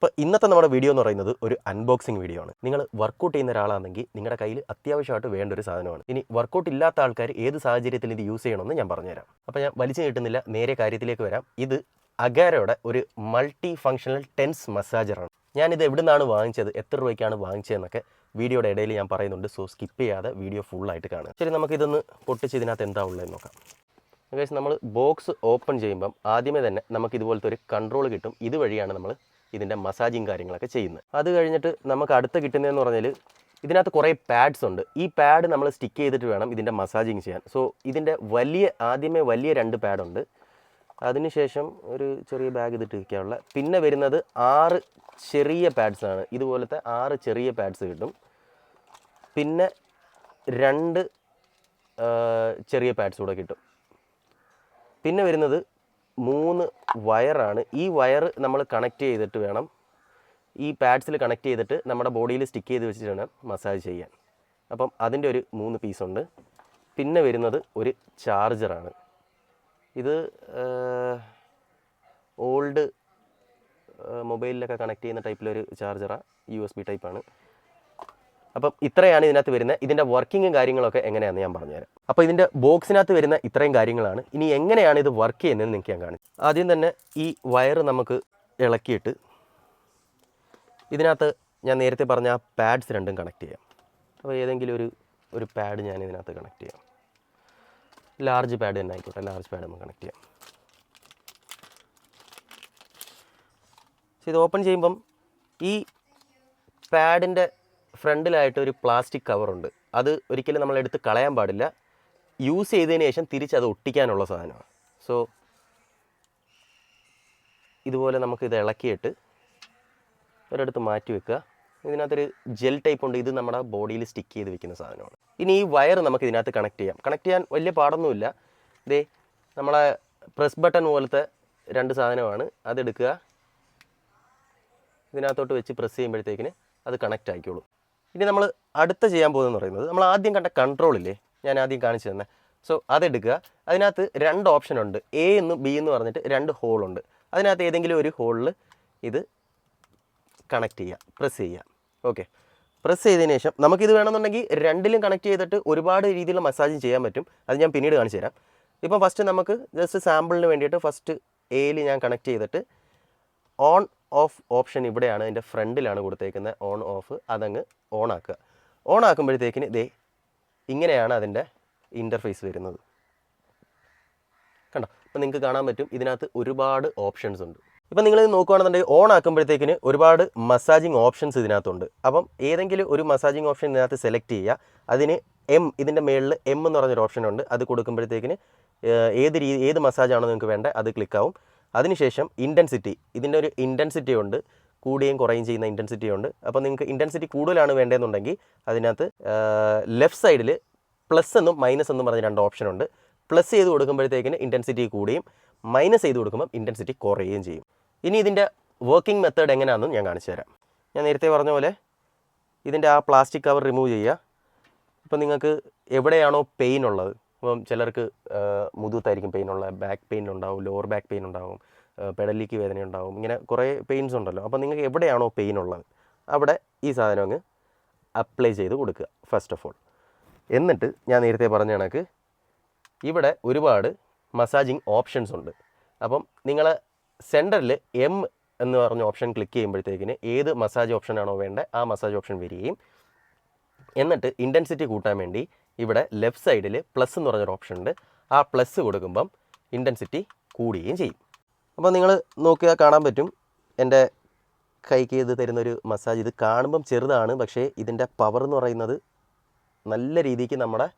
ഇപ്പോൾ ഇന്നത്തെ നമ്മുടെ വീഡിയോ എന്ന് പറയുന്നത് ഒരു അൺബോക്സിംഗ് വീഡിയോ ആണ്. നിങ്ങൾ വർക്കൗട്ട് ചെയ്യുന്ന ഒരാളാണെങ്കിൽ നിങ്ങളുടെ കയ്യിൽ അത്യാവശ്യമായിട്ട് വേണ്ട ഒരു സാധനമാണ്. ഇനി വർക്കൗട്ട് ഇല്ലാത്ത ആൾക്കാർ ഏത് സാഹചര്യത്തിൽ ഇത് യൂസ് ചെയ്യണമെന്ന് ഞാൻ പറഞ്ഞുതരാം. അപ്പോൾ ഞാൻ വലിച്ചു കിട്ടുന്നില്ല, നേരെ കാര്യത്തിലേക്ക് വരാം. ഇത് അഗാരോയുടെ ഒരു മൾട്ടി ഫങ്ഷണൽ ടെൻസ് മസാജറാണ്. ഞാനിത് എവിടെ നിന്നാണ് വാങ്ങിച്ചത്, എത്ര രൂപയ്ക്കാണ് വാങ്ങിച്ചതെന്നൊക്കെ വീഡിയോയുടെ ഇടയിൽ ഞാൻ പറയുന്നുണ്ട്. സോ സ്കിപ്പ് ചെയ്യാതെ വീഡിയോ ഫുള്ളായിട്ട് കാണുക. ശരി, നമുക്കിതൊന്ന് പൊട്ടിച്ച് ഇതിനകത്ത് എന്താ ഉള്ളതെന്ന് നോക്കാം. ഗൈസ്, നമ്മൾ ബോക്സ് ഓപ്പൺ ചെയ്യുമ്പം ആദ്യമേ തന്നെ നമുക്ക് ഇതുപോലത്തെ ഒരു കൺട്രോൾ കിട്ടും. ഇതുവഴിയാണ് നമ്മൾ ഇതിൻ്റെ മസാജിങ് കാര്യങ്ങളൊക്കെ ചെയ്യുന്നത്. അത് കഴിഞ്ഞിട്ട് നമുക്ക് അടുത്ത് കിട്ടുന്നതെന്ന് പറഞ്ഞാൽ ഇതിനകത്ത് കുറേ പാഡ്സ് ഉണ്ട്. ഈ പാഡ് നമ്മൾ സ്റ്റിക്ക് ചെയ്തിട്ട് വേണം ഇതിൻ്റെ മസാജിങ് ചെയ്യാൻ. സോ ഇതിൻ്റെ ആദ്യമേ വലിയ 2 പാഡുണ്ട്. അതിനുശേഷം ഒരു ചെറിയ ബാഗ് ഇതിട്ട് വയ്ക്കാനുള്ള, പിന്നെ വരുന്നത് 6 ചെറിയ പാഡ്സാണ്. ഇതുപോലത്തെ 6 ചെറിയ പാഡ്സ് കിട്ടും. പിന്നെ 2 ചെറിയ പാഡ്സ് കൂടെ കിട്ടും. പിന്നെ വരുന്നത് 3 വയറാണ്. ഈ വയർ നമ്മൾ കണക്ട് ചെയ്തിട്ട് വേണം, ഈ പാഡ്സിൽ കണക്ട് ചെയ്തിട്ട് നമ്മുടെ ബോഡിയിൽ സ്റ്റിക്ക് ചെയ്ത് വെച്ചിട്ട് വേണം മസാജ് ചെയ്യാൻ. അപ്പം അതിൻ്റെ ഒരു 3 പീസുണ്ട്. പിന്നെ വരുന്നത് ഒരു ചാർജറാണ്. ഇത് ഓൾഡ് മൊബൈലിലൊക്കെ കണക്ട് ചെയ്യുന്ന ടൈപ്പിലൊരു ചാർജറാണ്, USB ടൈപ്പാണ്. അപ്പം ഇത്രയാണ് ഇതിനകത്ത് വരുന്നത്. ഇതിൻ്റെ വർക്കിങ്ങും കാര്യങ്ങളൊക്കെ എങ്ങനെയാണെന്ന് ഞാൻ പറഞ്ഞുതരാം. അപ്പോൾ ഇതിൻ്റെ ബോക്സിനകത്ത് വരുന്ന ഇത്രയും കാര്യങ്ങളാണ്. ഇനി എങ്ങനെയാണ് ഇത് വർക്ക് ചെയ്യുന്നതെന്ന് നിങ്ങൾക്ക് ഞാൻ കാണിച്ചു. ആദ്യം തന്നെ ഈ വയർ നമുക്ക് ഇളക്കിയിട്ട് ഇതിനകത്ത് ഞാൻ നേരത്തെ പറഞ്ഞ ആ പാഡ്സ് രണ്ടും കണക്ട് ചെയ്യാം. അപ്പോൾ ഏതെങ്കിലും ഒരു പാഡ് ഞാൻ ഇതിനകത്ത് കണക്ട് ചെയ്യാം. ലാർജ് പാഡ് തന്നെ ആയിക്കോട്ടെ, ലാർജ് പാഡ് നമുക്ക് കണക്ട് ചെയ്യാം. ഇത് ഓപ്പൺ ചെയ്യുമ്പം ഈ പാഡിൻ്റെ ഫ്രണ്ടിലായിട്ട് ഒരു പ്ലാസ്റ്റിക് കവറുണ്ട്. അത് ഒരിക്കലും നമ്മൾ എടുത്ത് കളയാൻ പാടില്ല. യൂസ് ചെയ്തതിന് ശേഷം തിരിച്ചത് ഒട്ടിക്കാനുള്ള സാധനമാണ്. സോ ഇതുപോലെ നമുക്കിത് ഇളക്കിയിട്ട് ഒരിടത്ത് മാറ്റി വെക്കുക. ഇതിനകത്തൊരു ജെൽ ടൈപ്പ് ഉണ്ട്. ഇത് നമ്മുടെ ബോഡിയിൽ സ്റ്റിക്ക് ചെയ്ത് വെക്കുന്ന സാധനമാണ്. ഇനി ഈ വയർ നമുക്ക് ഇതിനകത്ത് കണക്ട് ചെയ്യാം. കണക്ട് ചെയ്യാൻ വലിയ പാടൊന്നുമില്ല. ഇതേ നമ്മളെ പ്രസ് ബട്ടൺ പോലത്തെ 2 സാധനമാണ്. അതെടുക്കുക, ഇതിനകത്തോട്ട് വെച്ച് പ്രസ് ചെയ്യുമ്പോഴത്തേക്കിന് അത് കണക്റ്റ് ആയിക്കോളും. ഇനി നമ്മൾ അടുത്ത ചെയ്യാൻ പോകുന്നതെന്ന് പറയുന്നത്, നമ്മൾ ആദ്യം കണ്ട കൺട്രോളില്ലേ, ഞാൻ ആദ്യം കാണിച്ചു തന്നെ. സോ അതെടുക്കുക. അതിനകത്ത് 2 ഓപ്ഷൻ ഉണ്ട്, A എന്നും B എന്ന് പറഞ്ഞിട്ട് 2 ഹോളുണ്ട്. അതിനകത്ത് ഏതെങ്കിലും ഒരു ഹോളിൽ ഇത് കണക്ട് ചെയ്യുക, പ്രസ് ചെയ്യുക. ഓക്കെ, പ്രസ് ചെയ്തതിന് ശേഷം നമുക്കിത് വേണമെന്നുണ്ടെങ്കിൽ 2ലും കണക്ട് ചെയ്തിട്ട് ഒരുപാട് രീതിയിലുള്ള മസാജിങ് ചെയ്യാൻ പറ്റും. അത് ഞാൻ പിന്നീട് കാണിച്ചു തരാം. ഇപ്പോൾ ഫസ്റ്റ് നമുക്ക് ജസ്റ്റ് സാമ്പിളിന് വേണ്ടിയിട്ട് ഫസ്റ്റ് Aയിൽ ഞാൻ കണക്ട് ചെയ്തിട്ട് ഓൺ ഓഫ് ഓപ്ഷൻ ഇവിടെയാണ്, അതിൻ്റെ ഫ്രണ്ടിലാണ് കൊടുത്തേക്കുന്നത് ഓൺ ഓഫ്. അതങ്ങ് ഓൺ ആക്കുക. ഓൺ ആക്കുമ്പോഴത്തേക്കിന് ഇതേ ഇങ്ങനെയാണ് അതിൻ്റെ ഇൻ്റർഫേസ് വരുന്നത്. കണ്ടോ? അപ്പോൾ നിങ്ങൾക്ക് കാണാൻ പറ്റും ഇതിനകത്ത് ഒരുപാട് ഓപ്ഷൻസ് ഉണ്ട്. ഇപ്പം നിങ്ങളിത് നോക്കുകയാണെന്നുണ്ടെങ്കിൽ ഓൺ ആക്കുമ്പോഴത്തേക്കിന് ഒരുപാട് മസാജിങ് ഓപ്ഷൻസ് ഇതിനകത്തുണ്ട്. അപ്പം ഏതെങ്കിലും ഒരു മസാജിങ് ഓപ്ഷൻ ഇതിനകത്ത് സെലക്ട് ചെയ്യുക. അതിന് ഇതിൻ്റെ മുകളിൽ M എന്ന് പറഞ്ഞൊരു ഓപ്ഷനുണ്ട്. അത് കൊടുക്കുമ്പോഴത്തേക്കിന് ഏത് മസാജാണോ നിങ്ങൾക്ക് വേണ്ടത് അത് ക്ലിക്കാവും. അതിനുശേഷം ഇൻറ്റൻസിറ്റി, ഇതിൻ്റെ ഒരു ഇൻറ്റൻസിറ്റി ഉണ്ട്, കൂടുകയും കുറയുകയും ചെയ്യുന്ന ഇൻറ്റൻസിറ്റി ഉണ്ട്. അപ്പോൾ നിങ്ങൾക്ക് ഇൻറ്റൻസിറ്റി കൂടുതലാണ് വേണ്ടതെന്നുണ്ടെങ്കിൽ അതിനകത്ത് ലെഫ്റ്റ് സൈഡിൽ പ്ലസ് എന്നും മൈനസ് എന്നും പറഞ്ഞ 2 ഓപ്ഷനുണ്ട്. പ്ലസ് ചെയ്ത് കൊടുക്കുമ്പോഴത്തേക്കിന് ഇൻറ്റൻസിറ്റി കൂടുകയും മൈനസ് ചെയ്ത് കൊടുക്കുമ്പോൾ ഇൻറ്റൻസിറ്റി കുറയുകയും ചെയ്യും. ഇനി ഇതിൻ്റെ വർക്കിംഗ് മെത്തേഡ് എങ്ങനെയാണെന്നും ഞാൻ കാണിച്ചു തരാം. ഞാൻ നേരത്തെ പറഞ്ഞ പോലെ ഇതിൻ്റെ ആ പ്ലാസ്റ്റിക് കവർ റിമൂവ് ചെയ്യുക. ഇപ്പോൾ നിങ്ങൾക്ക് എവിടെയാണോ പെയിൻ ഉള്ളത്, ഇപ്പം ചിലർക്ക് മുതുകത്തായിരിക്കും പെയിൻ ഉള്ളത്, ബാക്ക് പെയിൻ ഉണ്ടാവും, ലോവർ ബാക്ക് പെയിൻ ഉണ്ടാവും, പെടലിക്ക് വേദന ഉണ്ടാവും, ഇങ്ങനെ കുറേ പെയിൻസ് ഉണ്ടല്ലോ. അപ്പോൾ നിങ്ങൾക്ക് എവിടെയാണോ പെയിൻ ഉള്ളത് അവിടെ ഈ സാധനം അങ്ങ് അപ്ലൈ ചെയ്ത് കൊടുക്കുക ഫസ്റ്റ് ഓഫ് ഓൾ. എന്നിട്ട് ഞാൻ നേരത്തെ പറഞ്ഞ കണക്ക് ഇവിടെ ഒരുപാട് മസാജിങ് ഓപ്ഷൻസ് ഉണ്ട്. അപ്പം നിങ്ങൾ സെൻറ്ററിൽ M എന്ന് പറഞ്ഞ ഓപ്ഷൻ ക്ലിക്ക് ചെയ്യുമ്പോഴത്തേക്കിന് ഏത് മസാജ് ഓപ്ഷനാണോ വേണ്ടത് ആ മസാജ് ഓപ്ഷൻ വരികയും, എന്നിട്ട് ഇൻറ്റൻസിറ്റി കൂട്ടാൻ വേണ്ടി ഇവിടെ ലെഫ്റ്റ് സൈഡിൽ പ്ലസ് എന്ന് പറഞ്ഞൊരു ഓപ്ഷൻ ഉണ്ട്. ആ പ്ലസ് കൊടുക്കുമ്പം ഇൻറ്റൻസിറ്റി കൂടുകയും ചെയ്യും. അപ്പോൾ നിങ്ങൾ നോക്കിയാൽ കാണാൻ പറ്റും എൻ്റെ കൈക്ക് ഇത് തരുന്നൊരു മസാജ്. ഇത് കാണുമ്പം ചെറുതാണ്, പക്ഷേ ഇതിൻ്റെ പവർ എന്ന് പറയുന്നത് നല്ല രീതിക്ക് നമ്മുടെ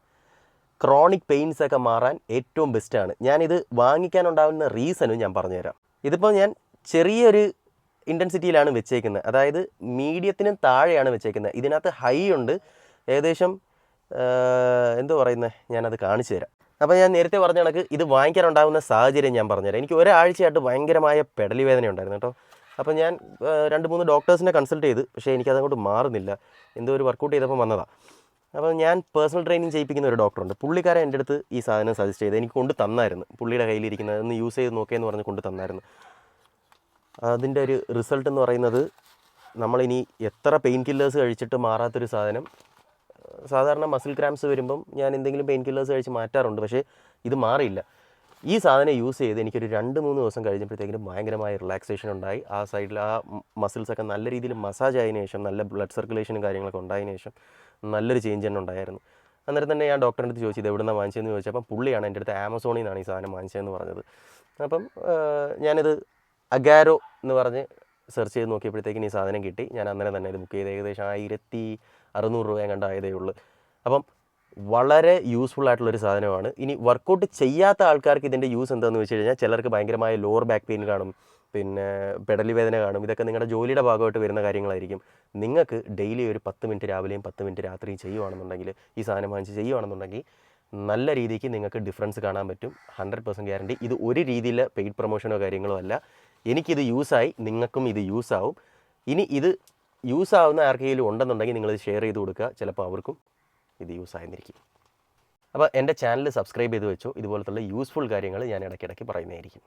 ക്രോണിക് പെയിൻസൊക്കെ മാറാൻ ഏറ്റവും ബെസ്റ്റാണ്. ഞാനിത് വാങ്ങിക്കാനുണ്ടാകുന്ന റീസണും ഞാൻ പറഞ്ഞുതരാം. ഇതിപ്പോൾ ഞാൻ ചെറിയൊരു ഇൻറ്റൻസിറ്റിയിലാണ് വെച്ചേക്കുന്നത്, അതായത് മീഡിയത്തിനും താഴെയാണ് വെച്ചേക്കുന്നത്. ഇതിനകത്ത് ഹൈ ഉണ്ട്, ഏകദേശം എന്തോ പറയുന്നത്, ഞാനത് കാണിച്ചു തരാം. അപ്പോൾ ഞാൻ നേരത്തെ പറഞ്ഞ കണക്ക് ഇത് വാങ്ങിക്കാനുണ്ടാകുന്ന സാഹചര്യം ഞാൻ പറഞ്ഞുതരാം. എനിക്ക് ഒരാഴ്ചയായിട്ട് ഭയങ്കരമായ പെടലി വേദന ഉണ്ടായിരുന്നു കേട്ടോ. അപ്പോൾ ഞാൻ 2-3 ഡോക്ടേഴ്സിനെ കൺസൾട്ട് ചെയ്ത്, പക്ഷേ എനിക്കതങ്ങോട്ട് മാറുന്നില്ല. എന്തോ ഒരു വർക്കൗട്ട് ചെയ്തപ്പോൾ വന്നതാണ്. അപ്പോൾ ഞാൻ പേഴ്സണൽ ട്രെയിനിങ് ചെയ്യിപ്പിക്കുന്ന ഒരു ഡോക്ടറുണ്ട്. പുള്ളിക്കാരൻ എൻ്റെ അടുത്ത് ഈ സാധനം സജസ്റ്റ് ചെയ്ത് എനിക്ക് കൊണ്ട് തന്നായിരുന്നു. പുള്ളിയുടെ കയ്യിലിരിക്കുന്നത് ഒന്ന് യൂസ് ചെയ്ത് നോക്കിയെന്ന് പറഞ്ഞ് കൊണ്ട് തന്നായിരുന്നു. അതിൻ്റെ ഒരു റിസൾട്ട് എന്ന് പറയുന്നത് നമ്മളിനി എത്ര പെയിൻ കില്ലേഴ്സ് കഴിച്ചിട്ട് മാറാത്തൊരു സാധനം. സാധാരണ മസിൽ ക്രാംസ് വരുമ്പം ഞാൻ എന്തെങ്കിലും പെയിൻ കില്ലേഴ്സ് കഴിച്ച് മാറ്റാറുണ്ട്, പക്ഷേ ഇത് മാറിയില്ല. ഈ സാധനം യൂസ് ചെയ്ത് എനിക്കൊരു 2-3 ദിവസം കഴിഞ്ഞപ്പോഴത്തേക്കിനും ഭയങ്കരമായ റിലാക്സേഷൻ ഉണ്ടായി. ആ സൈഡിൽ ആ മസിൽസൊക്കെ നല്ല രീതിയിൽ മസാജ് ആയതിനു ശേഷം, നല്ല ബ്ലഡ് സർക്കുലേഷനും കാര്യങ്ങളൊക്കെ ഉണ്ടായതിനു ശേഷം നല്ലൊരു ചേഞ്ച് തന്നെ ഉണ്ടായിരുന്നു. അന്നേരം തന്നെ ഞാൻ ഡോക്ടറിൻ്റെ അടുത്ത് ചോദിച്ചത് എവിടെ നിന്നാണ് വാങ്ങിച്ചതെന്ന് ചോദിച്ചപ്പോൾ പുള്ളിയാണ് എൻ്റെ അടുത്ത് ആമസോണിൽ നിന്നാണ് ഈ സാധനം വാങ്ങിച്ചതെന്ന് പറഞ്ഞത്. അപ്പം ഞാനിത് അഗാരോ എന്ന് പറഞ്ഞ് സെർച്ച് ചെയ്ത് നോക്കിയപ്പോഴത്തേക്കിന് ഈ സാധനം കിട്ടി. ഞാൻ അന്നേരം തന്നെ ഇത് ബുക്ക് ചെയ്ത് ഏകദേശം 1600 രൂപ കണ്ടായതേ ഉള്ളൂ. അപ്പം വളരെ യൂസ്ഫുൾ ആയിട്ടുള്ളൊരു സാധനമാണ്. ഇനി വർക്കൗട്ട് ചെയ്യാത്ത ആൾക്കാർക്ക് ഇതിൻ്റെ യൂസ് എന്താണെന്ന് വെച്ച് കഴിഞ്ഞാൽ, ചിലർക്ക് ഭയങ്കരമായ ലോവർ ബാക്ക് പെയിൻ കാണും, പിന്നെ പെടലി വേദന കാണും. ഇതൊക്കെ നിങ്ങളുടെ ജോലിയുടെ ഭാഗമായിട്ട് വരുന്ന കാര്യങ്ങളായിരിക്കും. നിങ്ങൾക്ക് ഡെയിലി ഒരു 10 മിനിറ്റ് രാവിലെയും 10 മിനിറ്റ് രാത്രിയും ചെയ്യുവാണെന്നുണ്ടെങ്കിൽ, ഈ സാധനം വാങ്ങിച്ച് ചെയ്യുവാണെന്നുണ്ടെങ്കിൽ നല്ല രീതിക്ക് നിങ്ങൾക്ക് ഡിഫറൻസ് കാണാൻ പറ്റും. 100% ഗ്യാരണ്ടി. ഇത് ഒരു രീതിയിൽ പെയ്ഡ് പ്രൊമോഷനോ കാര്യങ്ങളോ അല്ല. എനിക്കിത് യൂസായി, നിങ്ങൾക്കും ഇത് യൂസാവും. ഇനി ഇത് യൂസാവുന്ന ആർക്കെങ്കിലും ഉണ്ടെന്നുണ്ടെങ്കിൽ നിങ്ങളിത് ഷെയർ ചെയ്ത് കൊടുക്കുക. ചിലപ്പോൾ അവർക്കും ഇത് യൂസ് ആയിരിക്കും. അപ്പോൾ എൻ്റെ ചാനൽ സബ്സ്ക്രൈബ് ചെയ്ത് വെച്ചോ. ഇതുപോലത്തുള്ള യൂസ്ഫുൾ കാര്യങ്ങൾ ഞാൻ ഇടയ്ക്കിടയ്ക്ക് പറയുന്നതായിരിക്കും.